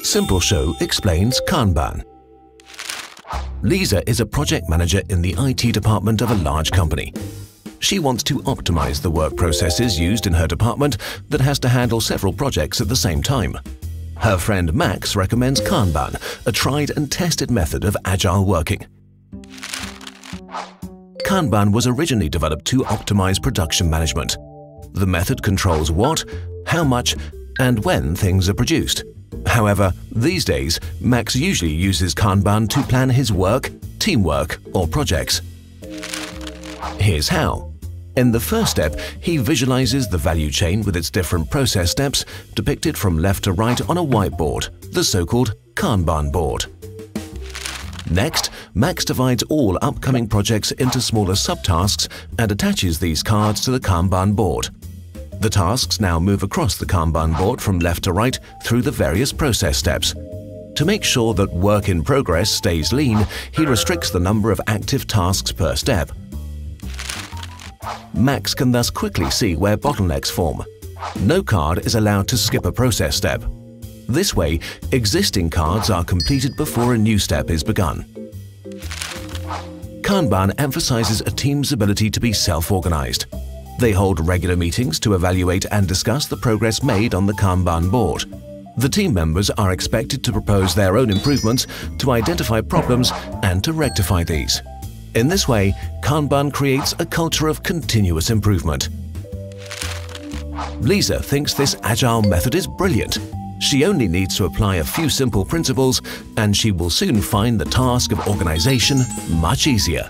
simpleshow explains Kanban. Lisa is a project manager in the IT department of a large company. She wants to optimize the work processes used in her department that has to handle several projects at the same time. Her friend Max recommends Kanban, a tried and tested method of agile working. Kanban was originally developed to optimize production management. The method controls what, how much, and when things are produced. However, these days, Max usually uses Kanban to plan his work, teamwork, or projects. Here's how. In the first step, he visualizes the value chain with its different process steps depicted from left to right on a whiteboard, the so-called Kanban board. Next, Max divides all upcoming projects into smaller subtasks and attaches these cards to the Kanban board. The tasks now move across the Kanban board from left to right through the various process steps. To make sure that work in progress stays lean, he restricts the number of active tasks per step. Max can thus quickly see where bottlenecks form. No card is allowed to skip a process step. This way, existing cards are completed before a new step is begun. Kanban emphasizes a team's ability to be self-organized. They hold regular meetings to evaluate and discuss the progress made on the Kanban board. The team members are expected to propose their own improvements, to identify problems, and to rectify these. In this way, Kanban creates a culture of continuous improvement. Lisa thinks this agile method is brilliant. She only needs to apply a few simple principles, and she will soon find the task of organization much easier.